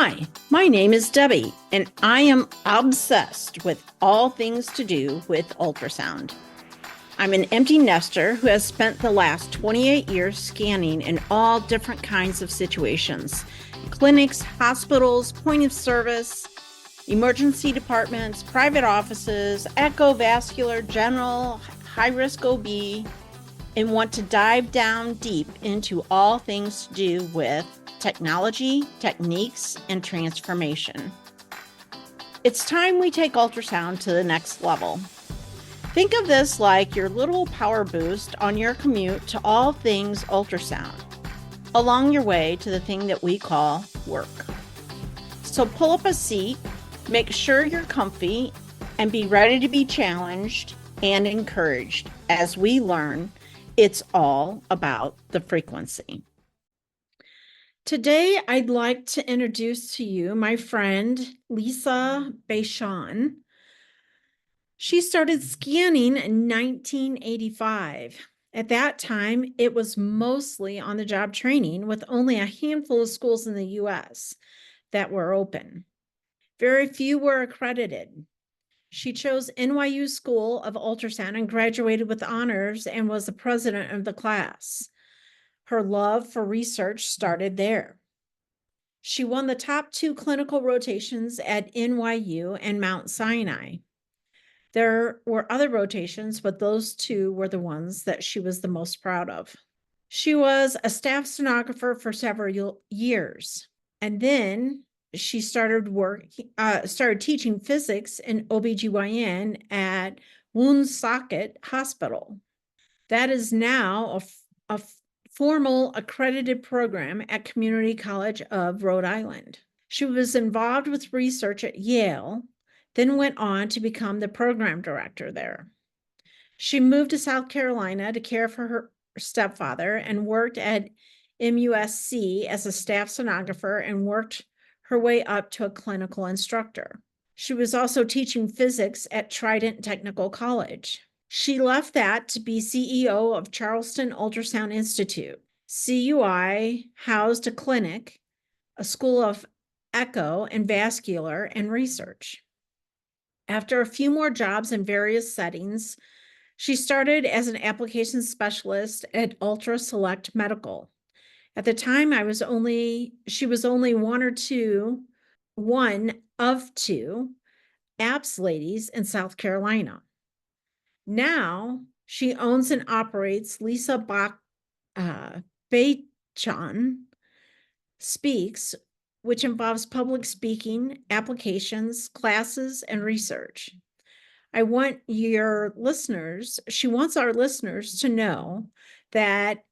Hi, my name is Debbie, and I am obsessed with all things to do with ultrasound. I'm an empty nester who has spent the last 28 years scanning in all different kinds of situations: clinics, hospitals, point of service, emergency departments, private offices, echo, vascular, general, high risk OB, and want to dive down deep into all things to do with technology, techniques, and transformation. It's time we take ultrasound to the next level. Think of this like your little power boost on your commute to all things ultrasound, along your way to the thing that we call work. So pull up a seat, make sure you're comfy, and be ready to be challenged and encouraged as we learn it's all about the frequency. Today, I'd like to introduce to you my friend, Lisa Bachan. She started scanning in 1985. At that time, it was mostly on-the-job training with only a handful of schools in the US that were open. Very few were accredited. She chose NYU School of Ultrasound and graduated with honors and was the president of the class. Her love for research started there. She won the top 2 clinical rotations at NYU and Mount Sinai. There were other rotations, but those 2 were the ones that she was the most proud of. She was a staff sonographer for several years, and then she started teaching physics and OB-GYN at Woonsocket Hospital. That is now a formal accredited program at Community College of Rhode Island. She was involved with research at Yale, then went on to become the program director there. She moved to South Carolina to care for her stepfather and worked at MUSC as a staff sonographer and worked her way up to a clinical instructor. She was also teaching physics at Trident Technical College. She left that to be CEO of Charleston Ultrasound Institute. CUI housed a clinic, a school of echo and vascular, and research. After a few more jobs in various settings, she started as an application specialist at Ultra Select Medical. At the time, she was only one of two apps ladies in South Carolina. Now she owns and operates Lisa Bachan Speaks, which involves public speaking, applications, classes, and research. She wants our listeners to know that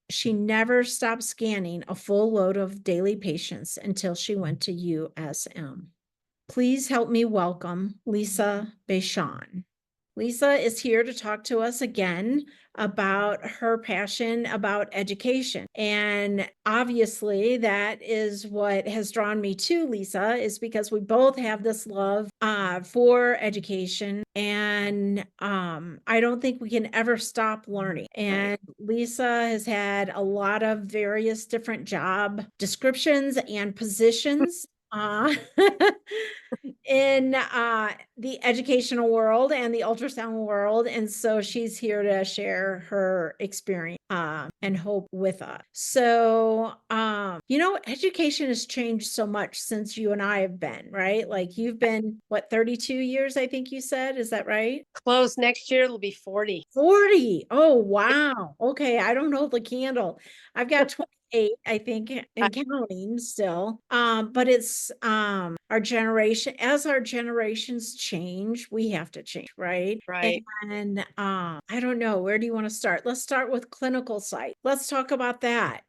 she never stopped scanning a full load of daily patients until she went to USM. Please help me welcome Lisa Bachan. Lisa is here to talk to us again about her passion about education. And obviously that is what has drawn me to Lisa, is because we both have this love for education. And I don't think we can ever stop learning. And Lisa has had a lot of various different job descriptions and positions in the educational world and the ultrasound world. And so she's here to share her experience and hope with us. So, education has changed so much since you and I have been, right? Like you've been, 32 years, I think you said, is that right? Close next year, it'll be 40. 40. Oh, wow. Okay. I don't know the candle. I've got 28, I think, and counting still. But it's our generation, as our generations change, we have to change, right? Right. And I don't know, where do you want to start? Let's start with clinical site. Let's talk about that.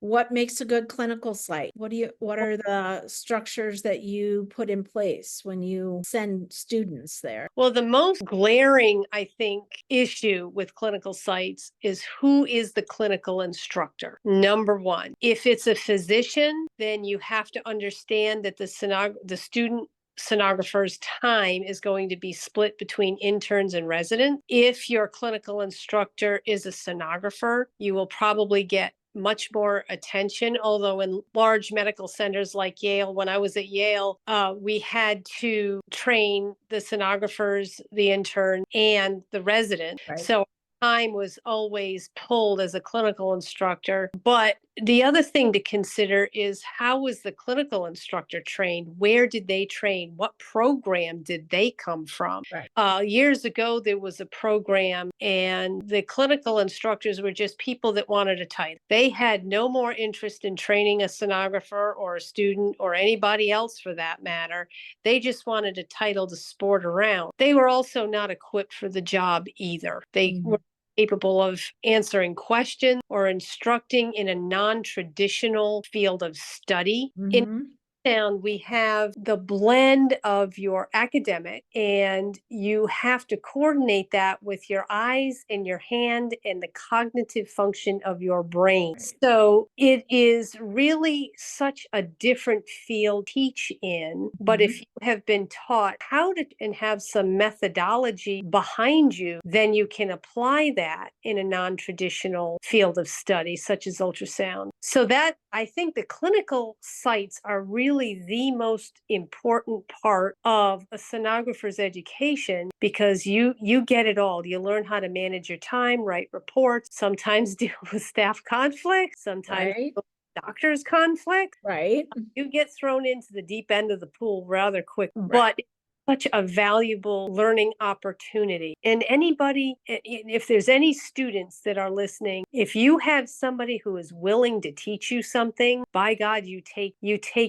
What makes a good clinical site? What are the structures that you put in place when you send students there? Well, the most glaring, I think, issue with clinical sites is who is the clinical instructor. Number one, if it's a physician, then you have to understand that the student sonographer's time is going to be split between interns and residents. If your clinical instructor is a sonographer, you will probably get much more attention, although in large medical centers like Yale, when I was at Yale, we had to train the sonographers, the intern, and the resident. Right. So time was always pulled as a clinical instructor. But the other thing to consider is, how was the clinical instructor trained? Where did they train? What program did they come from? Right. Years ago, there was a program, and the clinical instructors were just people that wanted a title. They had no more interest in training a sonographer or a student or anybody else for that matter. They just wanted a title to sport around. They were also not equipped for the job either. They were capable of answering questions or instructing in a non-traditional field of study. In ultrasound, we have the blend of your academic, and you have to coordinate that with your eyes and your hand and the cognitive function of your brain. So it is really such a different field to teach in. But if you have been taught how to and have some methodology behind you, then you can apply that in a non-traditional field of study, such as ultrasound. So that, I think, the clinical sites are really the most important part of a sonographer's education, because you get it all. You learn how to manage your time, write reports, sometimes deal with staff conflict, sometimes Right. doctors conflict. Right. You get thrown into the deep end of the pool rather quick, Right. but such a valuable learning opportunity. And anybody, if there's any students that are listening, if you have somebody who is willing to teach you something, by God, you take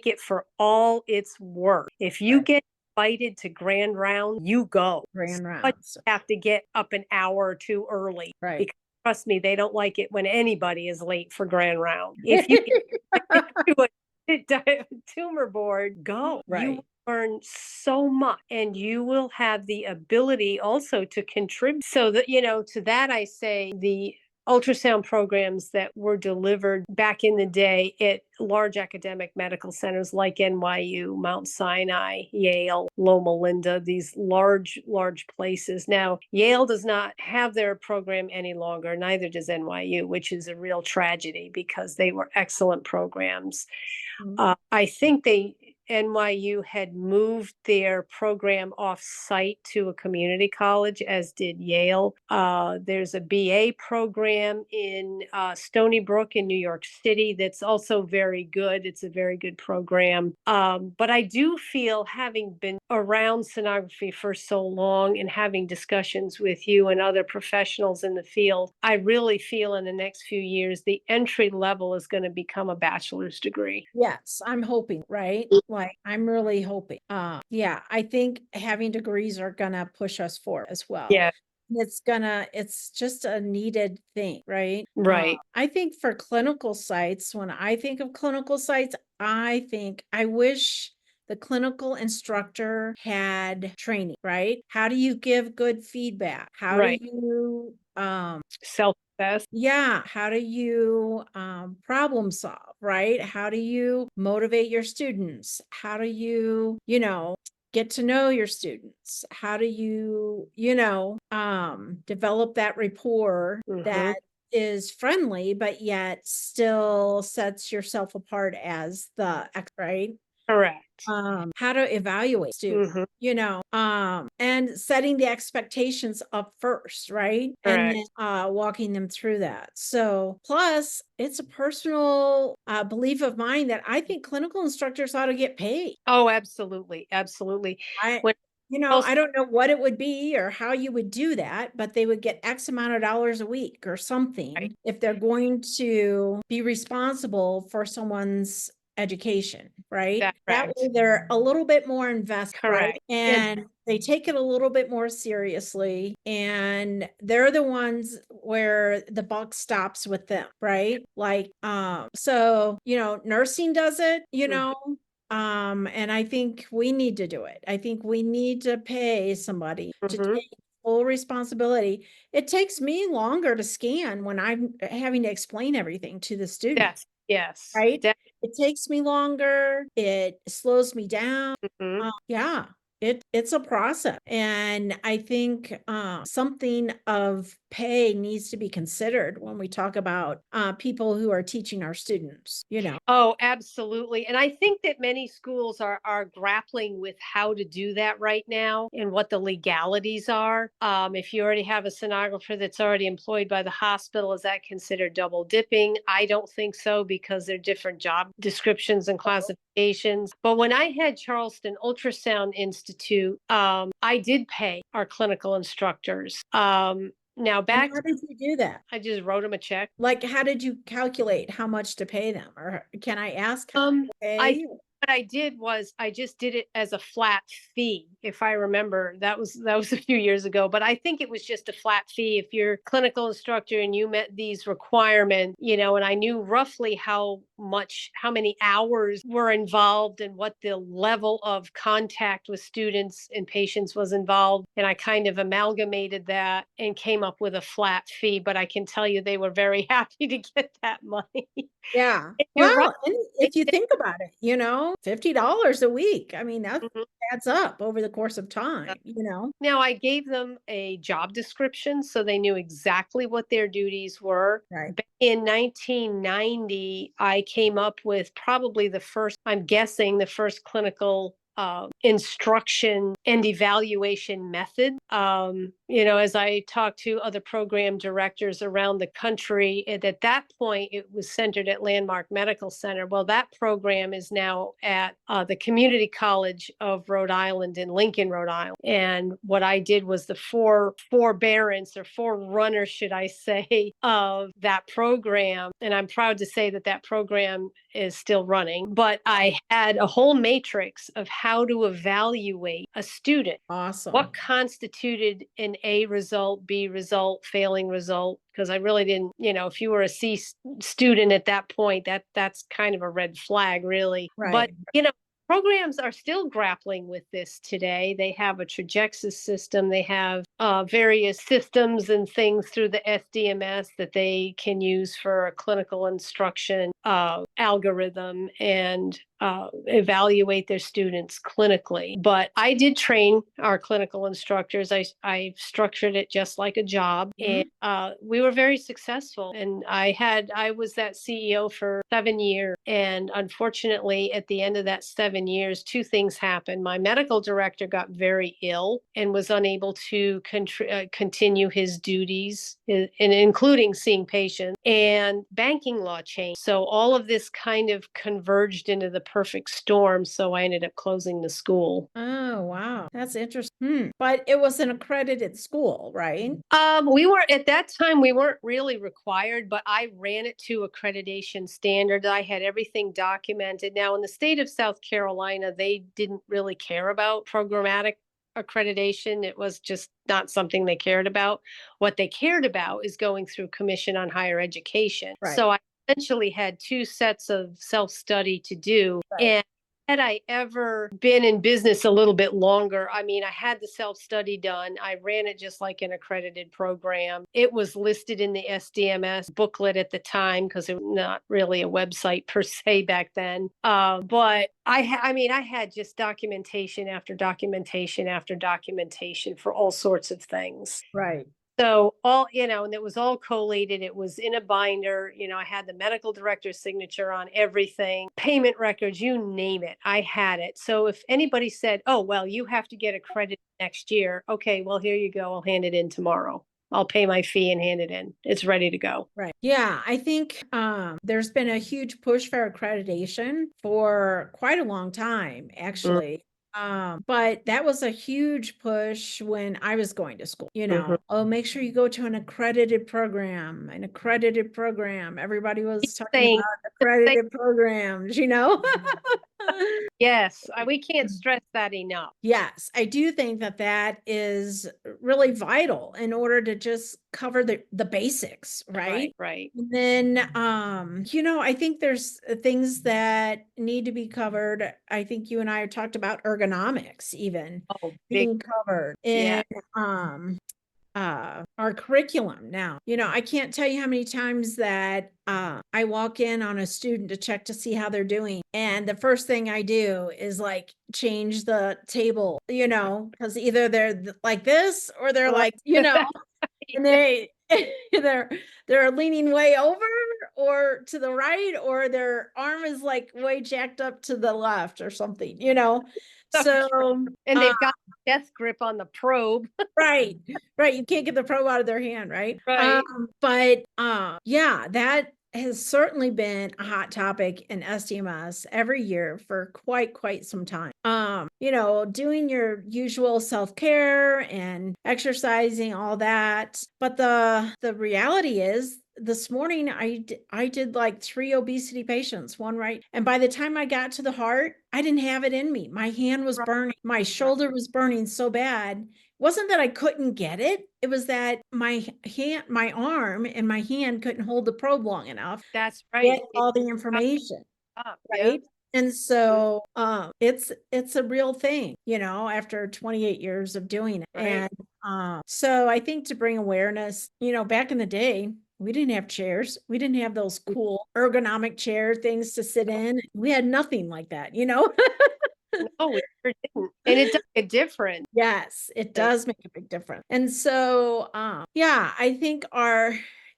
it for all it's worth. If you Right. get invited to grand round, you go. Grand But rounds. you have to get up an hour or two early. Right. Because trust me, they don't like it when anybody is late for grand round. If you get to a tumor board, go. You Right. learn so much, and you will have the ability also to contribute. So that, to that I say, the ultrasound programs that were delivered back in the day at large academic medical centers like NYU, Mount Sinai, Yale, Loma Linda, these large places. Now, Yale does not have their program any longer, neither does NYU, which is a real tragedy because they were excellent programs. I think NYU had moved their program off site to a community college, as did Yale. There's a BA program in Stony Brook in New York City that's also very good. It's a very good program. But I do feel, having been around sonography for so long and having discussions with you and other professionals in the field, I really feel in the next few years, the entry level is going to become a bachelor's degree. Yes, I'm hoping, right? Like, I'm really hoping. Yeah, I think having degrees are gonna push us forward as well. Yeah, It's just a needed thing, right? right. I think for clinical sites, when I think of clinical sites, I wish the clinical instructor had training, right? How do you give good feedback? How do Right. you Self-assess. yeah, how do you problem solve, right? How do you motivate your students? How do you, get to know your students? How do you, develop that rapport that is friendly, but yet still sets yourself apart as the right? Correct. How to evaluate students, and setting the expectations up first, right? And Correct. then walking them through that. So plus it's a personal belief of mine that I think clinical instructors ought to get paid. Oh, absolutely. Absolutely. I When I don't know what it would be or how you would do that, but they would get X amount of dollars a week or something if they're going to be responsible for someone's education, right? That's That correct. way they're a little bit more invested, right? Correct. And And they take it a little bit more seriously, and they're the ones where the buck stops with them, right? Like, so, nursing does it, and I think we need to do it. I think we need to pay somebody to take full responsibility. It takes me longer to scan when I'm having to explain everything to the student, yes, yes. right? It takes me longer. It slows me down. Mhm. Yeah, it's a process. And I think something of pay needs to be considered when we talk about people who are teaching our students, you know. Oh, absolutely. And I think that many schools are grappling with how to do that right now and what the legalities are. If you already have a sonographer that's already employed by the hospital, is that considered double dipping? I don't think so, because they're different job descriptions and classifications. But when I had Charleston Ultrasound Institute, I did pay our clinical instructors. Now And back, how did you do that? I just wrote them a check. Like, how did you calculate how much to pay them? Or can I ask how Um, to I pay? what I did was I just did it as a flat fee. If I remember, that was a few years ago, but I think it was just a flat fee if you're a clinical instructor and you met these requirements, and I knew roughly how many hours were involved and what the level of contact with students and patients was involved. And I kind of amalgamated that and came up with a flat fee. But I can tell you they were very happy to get that money. Yeah. You're right. Well, and if you think about it, $50 a week, I mean, that Mhm. adds up over the course of time, Now, I gave them a job description so they knew exactly what their duties were. Right. Back in 1990, I came up with probably I'm guessing, the first clinical instruction and evaluation method. As I talked to other program directors around the country, at that point, it was centered at Landmark Medical Center. Well, that program is now at the Community College of Rhode Island in Lincoln, Rhode Island. And what I did was the forbearance, or forerunner, should I say, of that program. And I'm proud to say that that program is still running. But I had a whole matrix of how to evaluate a student. Awesome. What constituted an A result, B result, failing result? Because I really didn't, if you were a C student at that point, that's kind of a red flag, really. But Right. programs are still grappling with this today. They have a Trajexis system. They have various systems and things through the SDMS that they can use for a clinical instruction algorithm and evaluate their students clinically. But I did train our clinical instructors. I structured it just like a job, and we were very successful. And I was that CEO for 7 years. And unfortunately, at the end of that 7 years, two things happened. My medical director got very ill and was unable to continue his duties, including seeing patients, and banking law changed. So all of this kind of converged into the perfect storm. So I ended up closing the school. Oh, wow. That's interesting. But it was an accredited school, right? We were at that time, we weren't really required, but I ran it to accreditation standards. I had everything documented. Now, in the state of South Carolina, they didn't really care about programmatic accreditation. It was just not something they cared about. What they cared about is going through Commission on Higher Education. Right. So I essentially had two sets of self-study to do. Right. And had I ever been in business a little bit longer, I mean, I had the self-study done. I ran it just like an accredited program. It was listed in the SDMS booklet at the time, because it was not really a website per se back then. But I had just documentation after documentation after documentation for all sorts of things. Right. So and it was all collated. It was in a binder. I had the medical director's signature on everything, payment records, you name it. I had it. So if anybody said, oh, well, you have to get accredited next year. Okay, well, here you go. I'll hand it in tomorrow. I'll pay my fee and hand it in. It's ready to go. Right. Yeah, I think there's been a huge push for accreditation for quite a long time, actually. But that was a huge push when I was going to school. Oh, make sure you go to an accredited program, Everybody was talking about accredited programs, Yes, we can't stress that enough. Yes, I do think that is really vital in order to just cover the basics, right? Right. And then, I think there's things that need to be covered. I think you and I have talked about ergonomics even Oh, being covered. Yeah. And our curriculum now. I can't tell you how many times that I walk in on a student to check to see how they're doing, and the first thing I do is like change the table, because either they're like this or they're Right. like, and they're leaning way over or to the right, or their arm is like way jacked up to the left or something. So And they've got death grip on the probe. right, you can't get the probe out of their hand, right? Right. But yeah, that has certainly been a hot topic in SDMS every year for quite some time. Doing your usual self-care and exercising, all that. But the reality is, this morning I did like 3 obesity patients, one right. And by the time I got to the heart, I didn't have it in me. My hand was burning. My shoulder was burning so bad. Wasn't that I couldn't get it. It was that my arm and my hand couldn't hold the probe long enough That's to right. get all the information. Yeah. Right. And so it's a real thing, after 28 years of doing it. Right. And so I think to bring awareness, back in the day, we didn't have chairs. We didn't have those cool ergonomic chair things to sit in. We had nothing like that. No, we sure didn't. And it does make a difference. Yes, it does make a big difference. And so, yeah, I think our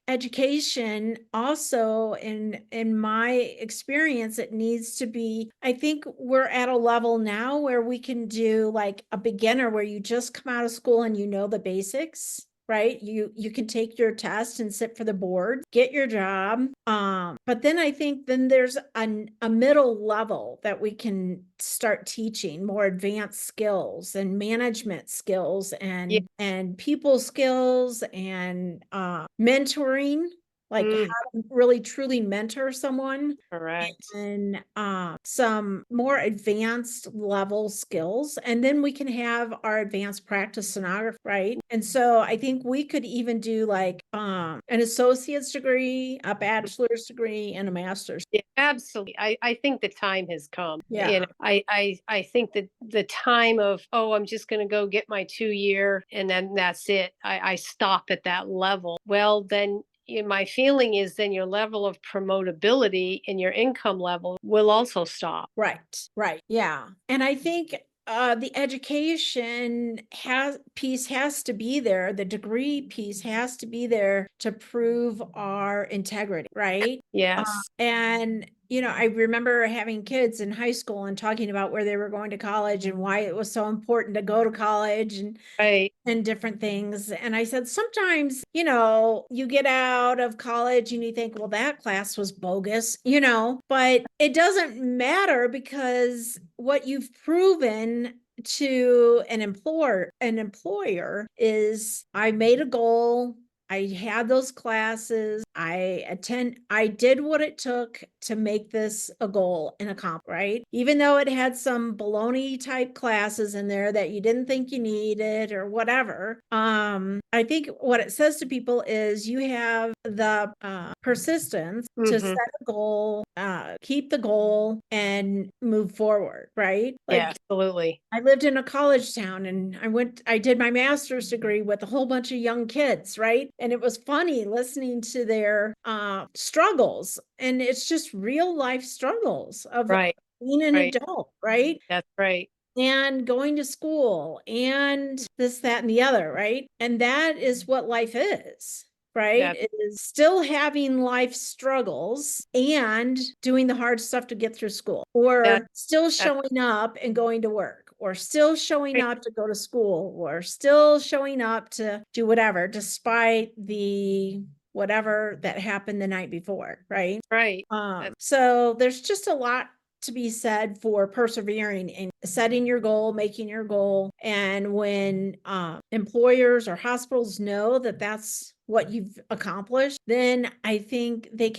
education also, in my experience, it needs to be, I think we're at a level now where we can do like a beginner where you just come out of school and you know the basics. Right. You can take your test and sit for the board, get your job. But then I think then there's a middle level that we can start teaching more advanced skills and management skills Yeah. and people skills and mentoring, like how to really truly mentor someone. Correct. And some more advanced level skills. And then we can have our advanced practice sonography, right? And so I think we could even do like an associate's degree, a bachelor's degree, and a master's. Yeah, absolutely. I think the time has come. Yeah. I think that the time of, oh, I'm just going to go get my 2 year and then that's it. I stop at that level. Well, then my feeling is then your level of promotability and your income level will also stop. Right. Yeah. And I think the education piece has to be there. The degree piece has to be there to prove our integrity, right? Yes. And I remember having kids in high school and talking about where they were going to college and why it was so important to go to college Right. and different things. And I said, sometimes, you get out of college and you think, well, that class was bogus, but it doesn't matter, because what you've proven to an employer is, I made a goal. I had those classes. I did what it took to make this a goal and accomplish, right? Even though it had some baloney type classes in there that you didn't think you needed or whatever. I think what it says to people is you have the persistence to set a goal, keep the goal, and move forward, right? Yeah, absolutely. I lived in a college town and I did my master's degree with a whole bunch of young kids, right? And it was funny listening to their struggles. And it's just real life struggles of being an adult, right? That's right. And going to school and this, that, and the other, right? And that is what life is. Right? It is still having life struggles and doing the hard stuff to get through school, or still showing up and going to work, or still showing up to go to school, or still showing up to do whatever, despite the whatever that happened the night before. Right. Right. So there's just a lot to be said for persevering and setting your goal, making your goal. And when employers or hospitals know that that's what you've accomplished, then I think they're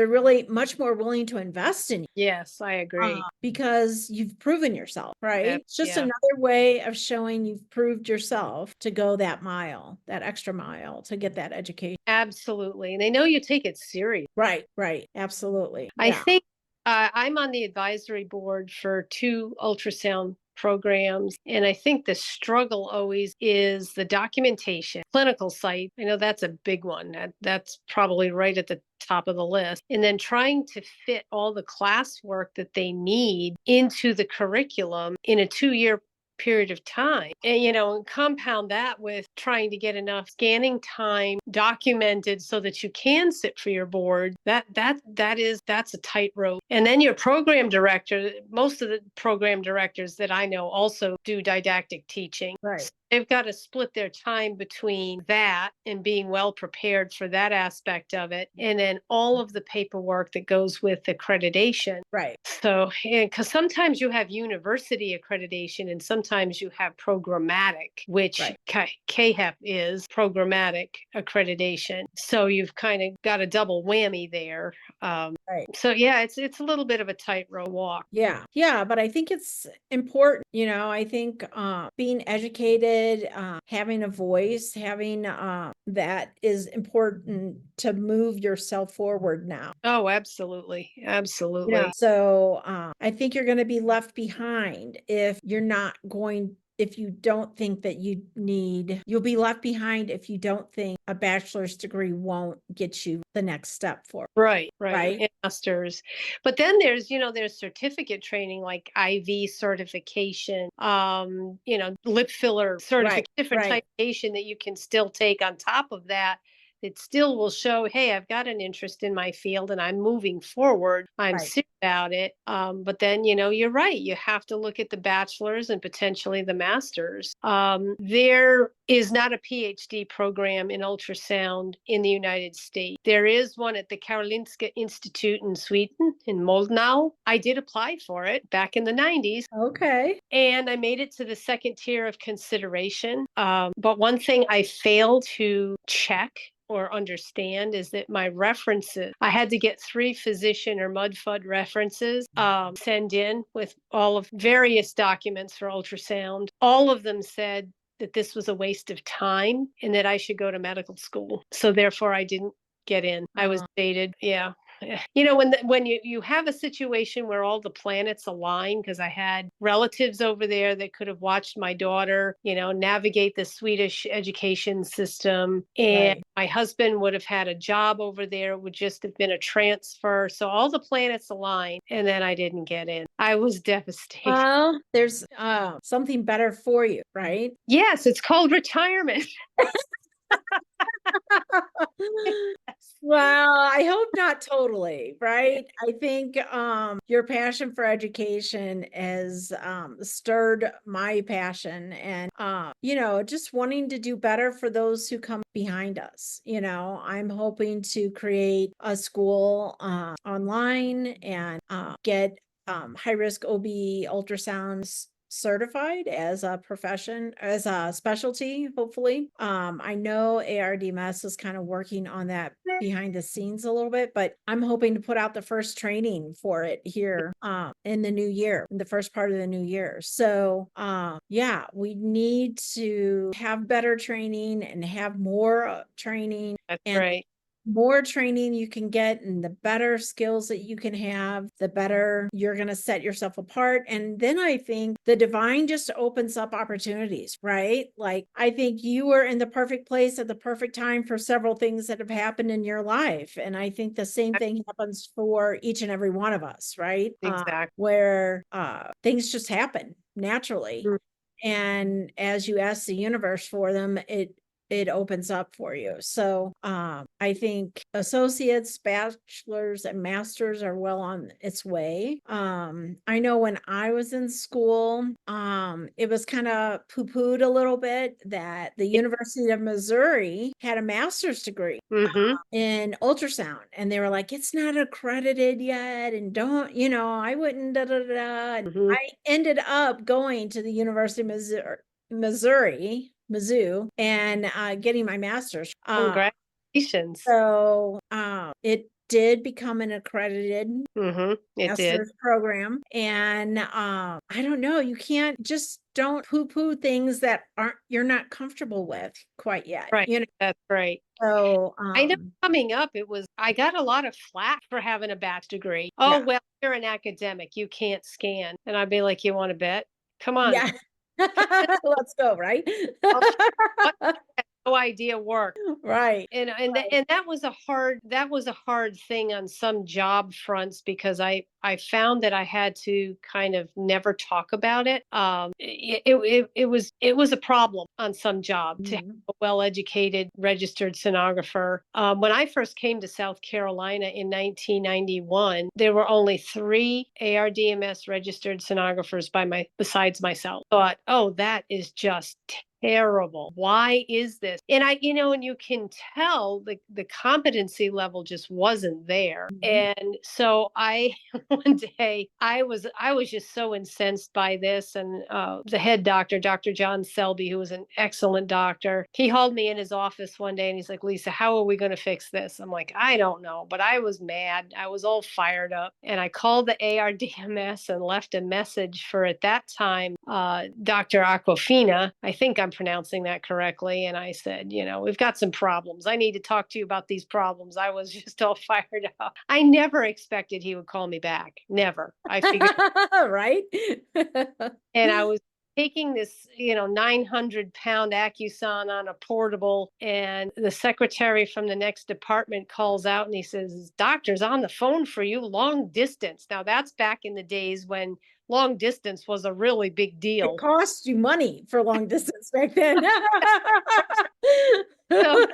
really much more willing to invest in you. Yes, I agree. Because you've proven yourself, right? It's just another way of showing you've proved yourself to go that mile, that extra mile, to get that education. Absolutely. And they know you take it serious. Right. Absolutely. I think I'm on the advisory board for 2 ultrasound programs. And I think the struggle always is the documentation, clinical site. I know that's a big one. That's probably right at the top of the list. And then trying to fit all the classwork that they need into the curriculum in a 2-year period of time, and and compound that with trying to get enough scanning time documented so that you can sit for your board. That's a tightrope. And then your program director, most of the program directors that I know also do didactic teaching. Right. They've got to split their time between that and being well prepared for that aspect of it, and then all of the paperwork that goes with accreditation. Right. So, because sometimes you have university accreditation and sometimes you have programmatic, which Right. KHEP is programmatic accreditation. So you've kind of got a double whammy there. Right. So yeah, it's a little bit of a tightrope walk. Yeah. Yeah. But I think it's important. I think being educated, having a voice, having that is important to move yourself forward now. Oh, absolutely. Absolutely. So I think you're going to be left behind if you're not going. If you don't think that you'll be left behind if you don't think a bachelor's degree won't get you the next step forward. Right. Right. And masters. But then there's certificate training like IV certification, lip filler certification, different Right. citation that you can still take on top of that. It still will show, hey, I've got an interest in my field and I'm moving forward. I'm Right. serious about it. But then, you're right. You have to look at the bachelor's and potentially the master's. There is not a PhD program in ultrasound in the United States. There is one at the Karolinska Institute in Sweden, in Moldau. I did apply for it back in the 90s. Okay. And I made it to the second tier of consideration. But one thing I failed to check or understand is that my references, I had to get 3 physician or MUDFUD references, send in with all of various documents for ultrasound. All of them said that this was a waste of time and that I should go to medical school. So therefore I didn't get in. I was dated. Yeah. When you have a situation where all the planets align, because I had relatives over there that could have watched my daughter, navigate the Swedish education system, and Right. my husband would have had a job over there. It would just have been a transfer. So all the planets aligned, and then I didn't get in. I was devastated. Well, there's something better for you, right? Yes, it's called retirement. Well, I hope not totally, right? I think your passion for education has stirred my passion, and just wanting to do better for those who come behind us. I'm hoping to create a school online and get high risk OB ultrasounds certified as a profession, as a specialty, hopefully. I know ARDMS is kind of working on that behind the scenes a little bit, but I'm hoping to put out the first training for it here in the new year, in the first part of the new year. So yeah, we need to have better training and have more training. That's And right. more training you can get and the better skills that you can have, the better you're going to set yourself apart. And then I think the divine just opens up opportunities, right? Like, I think you were in the perfect place at the perfect time for several things that have happened in your life. And I think the same thing happens for each and every one of us, right? Exactly. Where things just happen naturally. Mm. And as you ask the universe for them, it opens up for you. So I think associates, bachelors, and masters are well on its way. I know when I was in school, it was kind of poo-pooed a little bit that the University of Missouri had a master's degree Mm-hmm. in ultrasound, and they were like, it's not accredited yet, and don't, I wouldn't da da da. And Mm-hmm. I ended up going to the University of Missouri, Mizzou, and getting my master's. Congratulations. So it did become an accredited Mm-hmm. It did. master's program. And I don't know, don't poo-poo things that you're not comfortable with quite yet. Right. That's right. So I know coming up, I got a lot of flack for having a bachelor's degree. Oh, yeah. well, you're an academic. You can't scan. And I'd be like, you want to bet? Come on. Yeah. Let's go, right? I'll what no idea work. Right. And that was a hard thing on some job fronts because I found that I had to kind of never talk about it. It was a problem on some job to have Mhm. a well-educated registered sonographer. When I first came to South Carolina in 1991, there were only 3 ARDMS registered sonographers besides myself. Thought, oh, that is just terrible. Why is this? And and you can tell the competency level just wasn't there. Mhm. And so one day I was just so incensed by this. And the head doctor, Dr. John Selby, who was an excellent doctor, he hauled me in his office one day and he's like, Lisa, how are we going to fix this? I'm like, I don't know. But I was mad. I was all fired up. And I called the ARDMS and left a message for, at that time, Dr. Aquafina. I think I'm pronouncing that correctly. And I said, we've got some problems. I need to talk to you about these problems. I was just all fired up. I never expected he would call me back. Never. I figured. Right? And I was taking this, 900-pound AccuSon on a portable. And the secretary from the next department calls out and he says, doctor's on the phone for you, long distance. Now, that's back in the days when long distance was a really big It deal. costs you money for long distance back then. So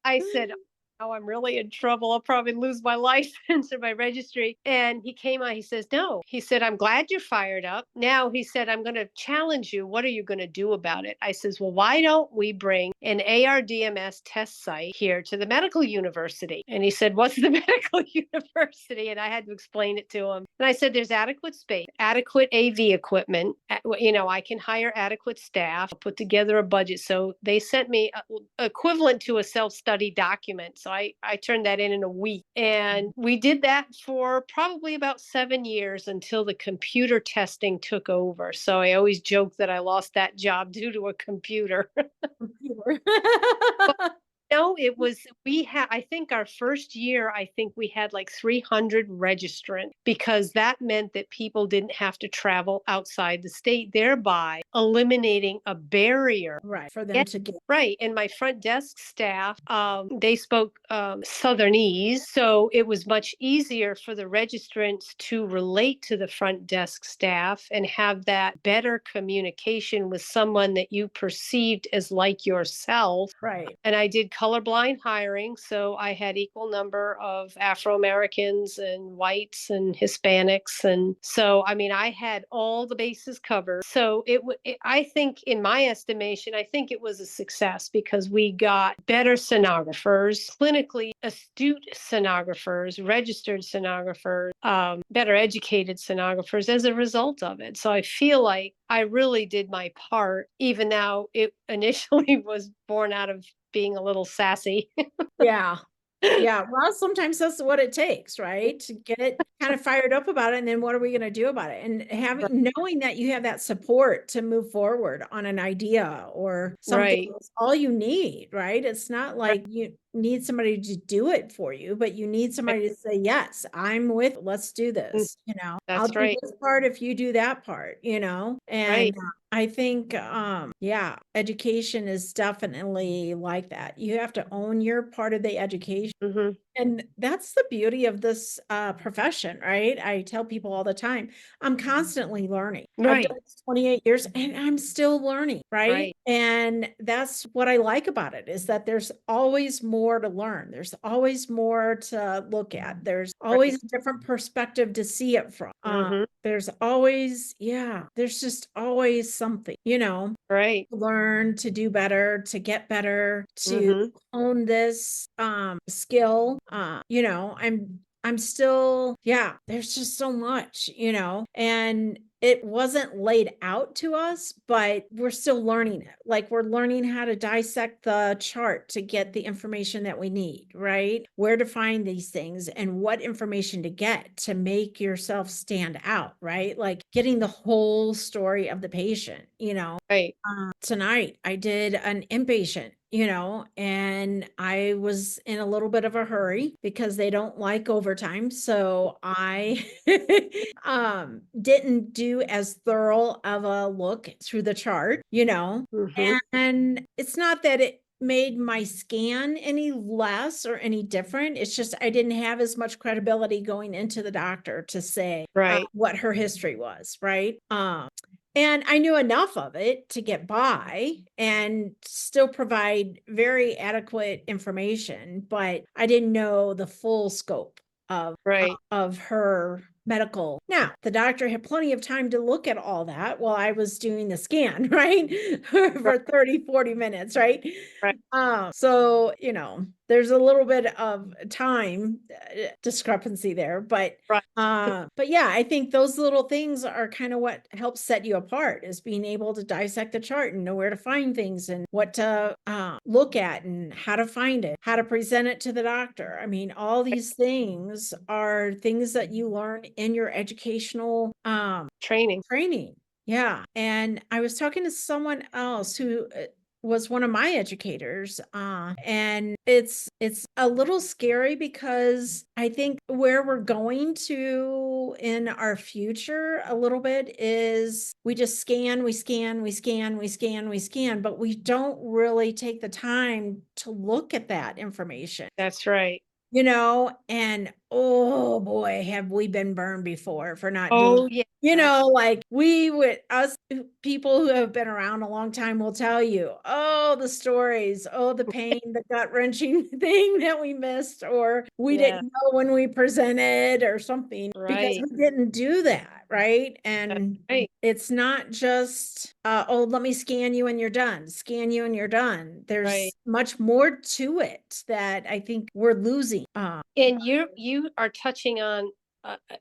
I said, oh, I'm really in trouble. I'll probably lose my license or my registry. And he came on, he says, no. He said, I'm glad you're fired up. Now, he said, I'm going to challenge you. What are you going to do about it? I says, well, why don't we bring an ARDMS test site here to the medical university? And he said, what's the medical university? And I had to explain it to him. And I said, there's adequate space, adequate AV equipment. I can hire adequate staff, put together a budget. So they sent me equivalent to a self-study document. So I turned that in a week. And we did that for probably about 7 years until the computer testing took over. So I always joke that I lost that job due to a computer. No, I think our first year, I think we had like 300 registrants because that meant that people didn't have to travel outside the state, thereby eliminating a barrier. Right. For them to get. Right. And my front desk staff, they spoke Southernese. So it was much easier for the registrants to relate to the front desk staff and have that better communication with someone that you perceived as like yourself. Right. And I did colorblind hiring. So I had equal number of Afro-Americans and whites and Hispanics. And so, I had all the bases covered. So I think in my estimation, I think it was a success because we got better sonographers, clinically astute sonographers, registered sonographers, better educated sonographers as a result of it. So I feel like I really did my part, even though it initially was born out of being a little sassy. Yeah. Yeah. Well, sometimes that's what it takes, right? To get kind of fired up about it. And then what are we going to do about it? And knowing that you have that support to move forward on an idea or something Right. is all you need, right? It's not like you need somebody to do it for you, but you need somebody to say, yes, I'm with, let's do this. I'll That's do right. this part if you do that part, and Right. I think, education is definitely like that. You have to own your part of the education. Hmm. And that's the beauty of this profession, right? I tell people all the time, I'm constantly learning. I've Right. done this 28 years and I'm still learning, right? Right. And that's what I like about it is that there's always more to learn. There's always more to look at. There's always a different perspective to see it from. Hmm. There's always, there's just always something, Right. to learn, to do better, to get better, to Hmm. own this skill. I'm still, there's just so much, and it wasn't laid out to us, but we're still learning it. Like we're learning how to dissect the chart to get the information that we need, right? Where to find these things and what information to get to make yourself stand out, right? Like getting the whole story of the patient, Right. Tonight I did an inpatient and I was in a little bit of a hurry because they don't like overtime. So I didn't do as thorough of a look through the chart. Mm-hmm. And it's not that it made my scan any less or any different. It's just I didn't have as much credibility going into the doctor to say Right. what her history was, right? And I knew enough of it to get by and still provide very adequate information, but I didn't know the full scope Right. of her medical. Now, the doctor had plenty of time to look at all that while I was doing the scan, right? Right. For 30, 40 minutes, right? Right. So, there's a little bit of time discrepancy there, Right. but yeah, I think those little things are kind of what helps set you apart is being able to dissect the chart and know where to find things and what to look at and how to find it, how to present it to the doctor. I mean, all these things are things that you learn in your educational training. Yeah. And I was talking to someone else who was one of my educators. And it's a little scary because I think where we're going to in our future a little bit is we just scan, we scan, we scan, we scan, we scan, but we don't really take the time to look at that information. That's right. And oh boy, have we been burned before for not doing, Oh, yeah. like us people who have been around a long time will tell you, oh, the stories, oh, the pain, the gut wrenching thing that we missed, or we Yeah. didn't know when we presented or something because Right. we didn't do that. Right. That's And right. it's not just, oh, let me scan you and you're done. Scan you and you're done. There's Right. much more to it that I think we're losing. And you are touching on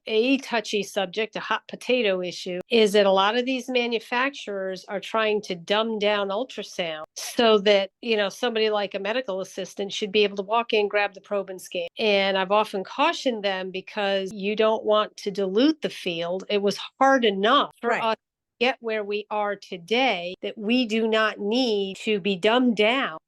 a touchy subject, a hot potato issue, is that a lot of these manufacturers are trying to dumb down ultrasound so that, somebody like a medical assistant should be able to walk in, grab the probe and scan. And I've often cautioned them because you don't want to dilute the field. It was hard enough for Right. us to get where we are today that we do not need to be dumbed down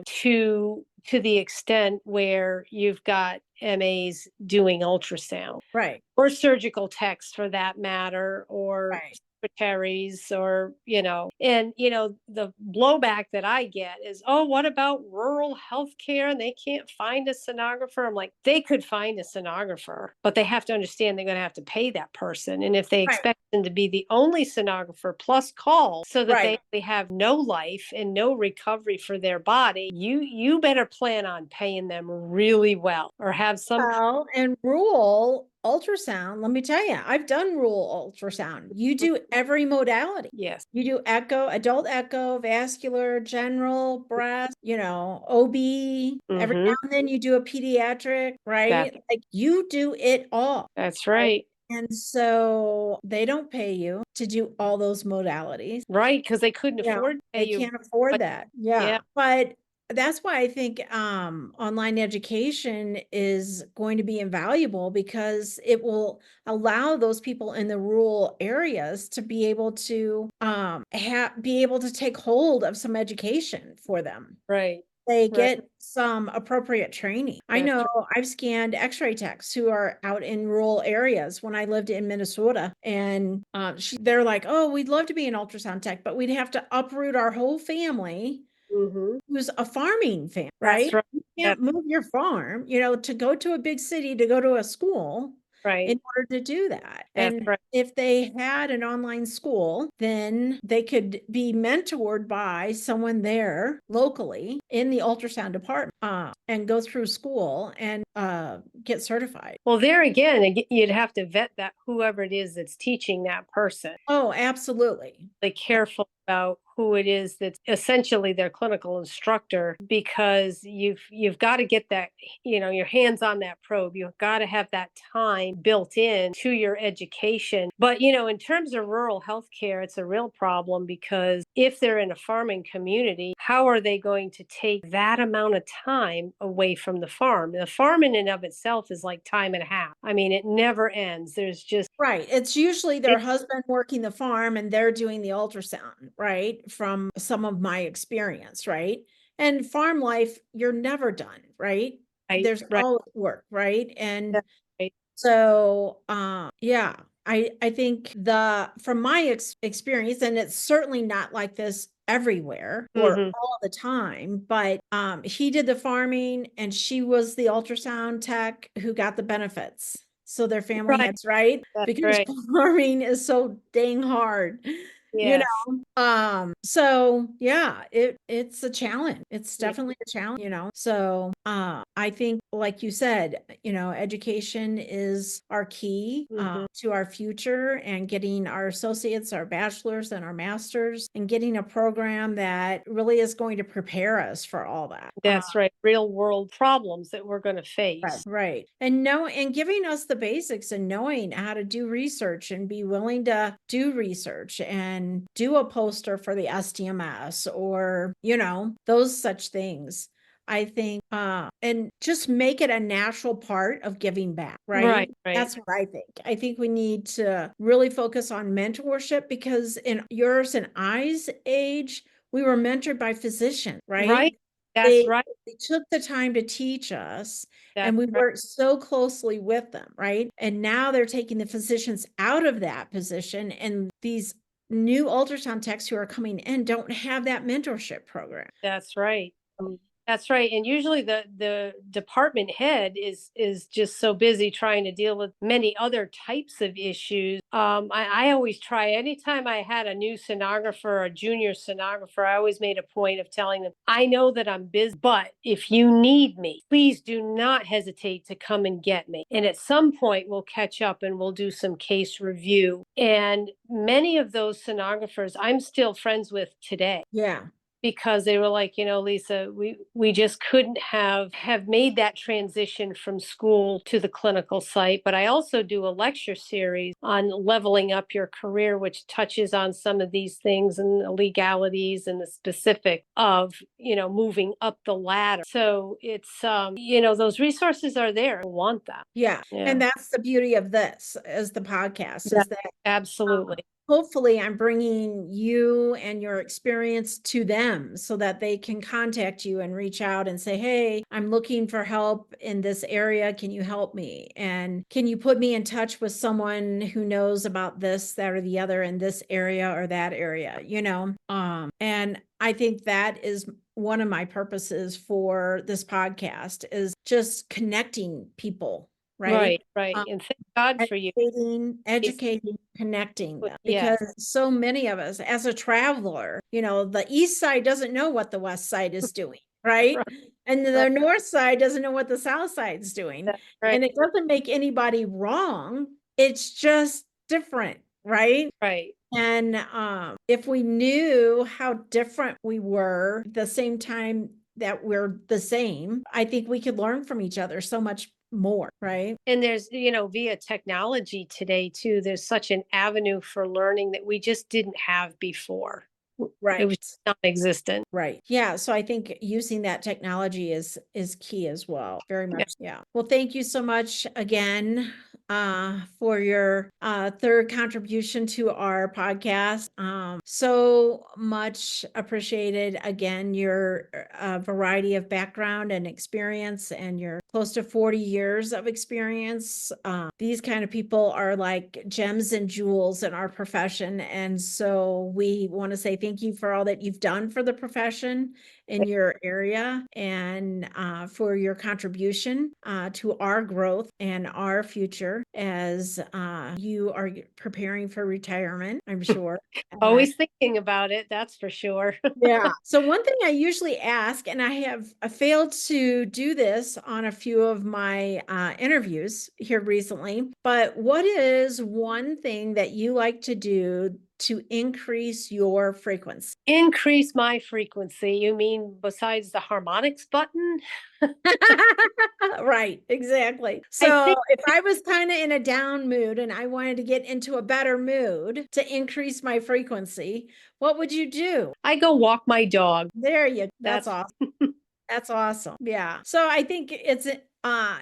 to the extent where you've got MAs doing ultrasound Right. or surgical techs for that matter, or Right. secretaries, or, the blowback that I get is, oh, what about rural healthcare? And they can't find a sonographer. I'm like, they could find a sonographer, but they have to understand they're going to have to pay that person. And if they Right. expect them to be the only sonographer plus call so that Right. they have no life and no recovery for their body, you better plan on paying them really well or have some. Well, and rural ultrasound, let me tell you, I've done rural ultrasound. You do every modality. Yes. You do echo, adult echo, vascular, general, breast, OB. Every now Mm-hmm. and then you do a pediatric, right? Like you do it all. That's right. And so they don't pay you to do all those modalities. Right, because they couldn't afford to pay They you. can't afford But that. yeah, Yeah. But that's why I think online education is going to be invaluable because it will allow those people in the rural areas to be able to be able to take hold of some education for them. right, They right. get some appropriate training. I That's know right. I've scanned x-ray techs who are out in rural areas when I lived in Minnesota. And they're like, oh, we'd love to be an ultrasound tech, but we'd have to uproot our whole family Mm-hmm. who's a farming family, That's right? right. You can't That's move your farm, to go to a big city to go to a school right. in order to do that. That's And right. if they had an online school, then they could be mentored by someone there locally in the ultrasound department and go through school and get certified. Well, there again, you'd have to vet that whoever it is that's teaching that person. Oh, absolutely. Be careful about who it is that's essentially their clinical instructor, because you've got to get that, your hands on that probe. You've got to have that time built in to your education. But in terms of rural healthcare, it's a real problem, because if they're in a farming community, how are they going to take that amount of time away from the farm? The farm in and of itself is like time and a half. I mean, it never ends. There's just Right. It's usually their it, husband working the farm and they're doing the ultrasound, right? From some of my experience, right? And farm life, you're never done, right? Right, There's right. always work, right? And That's right. so, yeah, I think from my experience, and it's certainly not like this everywhere or Mhm. all the time, but he did the farming and she was the ultrasound tech who got the benefits. So their family Right. had, right? That's Because right. farming is so dang hard, you Yes. know? So yeah, it's a challenge. It's Yeah. definitely a challenge, So I think, like you said, education is our key Mhm. to our future, and getting our associates, our bachelors, and our masters, and getting a program that really is going to prepare us for all that. That's right. Real world problems that we're going to Right, face. right. And giving us the basics and knowing how to do research and be willing to do research and do a poster for the STMS, or, those such things. I think, and just make it a natural part of giving back, right? Right, right. That's what I think. I think we need to really focus on mentorship, because in yours and I's age, we were mentored by physicians, right? Right. That's They right. they took the time to teach us, That's and we right. worked so closely with them, right? And now they're taking the physicians out of that position, and these new ultrasound techs who are coming in don't have that mentorship program. That's right. That's right. And usually the department head is just so busy trying to deal with many other types of issues. I always try, anytime I had a new sonographer or a junior sonographer, I always made a point of telling them, I know that I'm busy, but if you need me, please do not hesitate to come and get me. And at some point we'll catch up and we'll do some case review. And many of those sonographers I'm still friends with today, Yeah. because they were like, Lisa, we just couldn't have made that transition from school to the clinical site. But I also do a lecture series on leveling up your career, which touches on some of these things and the legalities and the specific of, moving up the ladder. So it's, those resources are there. I want that. Yeah. Yeah. And that's the beauty of this, as the podcast, Yeah, is that absolutely. hopefully I'm bringing you and your experience to them so that they can contact you and reach out and say, hey, I'm looking for help in this area. Can you help me? And can you put me in touch with someone who knows about this, that, or the other in this area or that area, And I think that is one of my purposes for this podcast, is just connecting people, right? Right, right. And thank God for you. Educating, connecting them, Yes. because so many of us, as a traveler, the east side doesn't know what the west side is doing, right? Right, And right. the north side doesn't know what the south side's doing. That's right. And it doesn't make anybody wrong. It's just different, right? Right. And if we knew how different we were at the same time that we're the same, I think we could learn from each other so much more, right? And there's, via technology today too, there's such an avenue for learning that we just didn't have before. It was Right. non-existent. Right. Yeah. So I think using that technology is key as well. Very Yeah. much. Yeah. Well, thank you so much again for your third contribution to our podcast. So much appreciated. Again, your variety of background and experience, and your close to 40 years of experience. These kind of people are like gems and jewels in our profession. And so we want to say thank you for all that you've done for the profession in your area, and for your contribution to our growth and our future as you are preparing for retirement, I'm sure. Always thinking about it, that's for sure. Yeah. So one thing I usually ask, and I failed to do this on a few of my interviews here recently, but what is one thing that you like to do to increase your frequency? Increase my frequency. You mean besides the harmonics button? Right, exactly. I So think if I was kind of in a down mood and I wanted to get into a better mood to increase my frequency, what would you do? I go walk my dog. There you, that's That's awesome. That's awesome. Yeah. So I think it's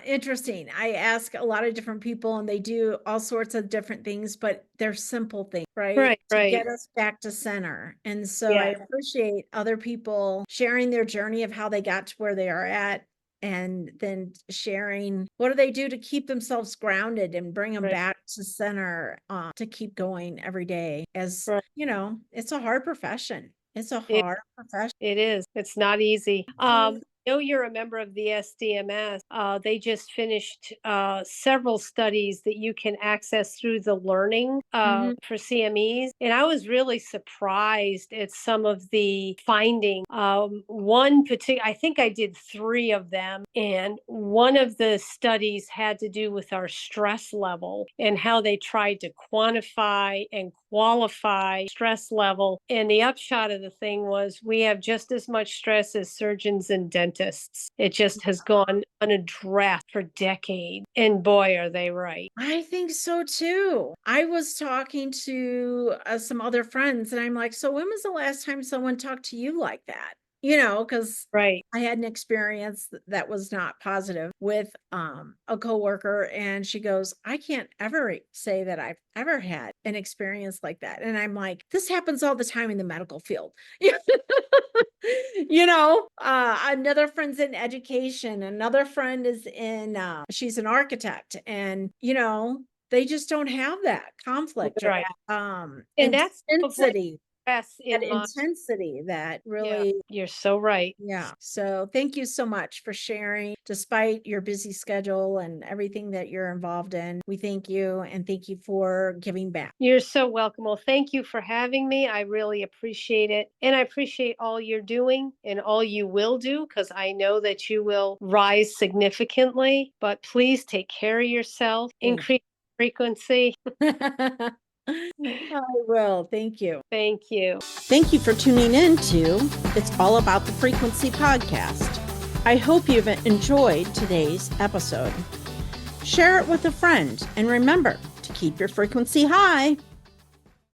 interesting. I ask a lot of different people and they do all sorts of different things, but they're simple things, right? To Right. get us back to center. And so I Yeah. appreciate other people sharing their journey of how they got to where they are at. And then sharing what do they do to keep themselves grounded and bring them Right. back to center, to keep going every day. As Right. you know, it's a hard profession. It's a It, hard profession. it is. It's not easy. I know you're a member of the SDMS. They just finished several studies that you can access through the learning Mhm. for CMEs. And I was really surprised at some of the findings. One particular, I think I did 3 of them. And one of the studies had to do with our stress level and how they tried to quantify and qualify stress level. And the upshot of the thing was we have just as much stress as surgeons and dentists. It just has gone unaddressed for decades. And boy, are they right. I think so too. I was talking to some other friends and I'm like, so when was the last time someone talked to you like that? Because Right. I had an experience that was not positive with a coworker, and she goes, I can't ever say that I've ever had an experience like that. And I'm like, this happens all the time in the medical field. Another friend's in education, another friend is in she's an architect, and they just don't have that conflict or Right. that And that's to avoid intensity, stress that in my, intensity that yeah, really. you're so right. Yeah. So thank you so much for sharing despite your busy schedule and everything that you're involved in. We thank you and thank you for giving back. You're so welcome. Well, thank you for having me. I really appreciate it. And I appreciate all you're doing and all you will do because I know that you will rise significantly. But please take care of yourself, Thank increase frequency. you. I will. Thank you. Thank you. Thank you for tuning in to It's All About the Frequency podcast. I hope you've enjoyed today's episode. Share it with a friend and remember to keep your frequency high.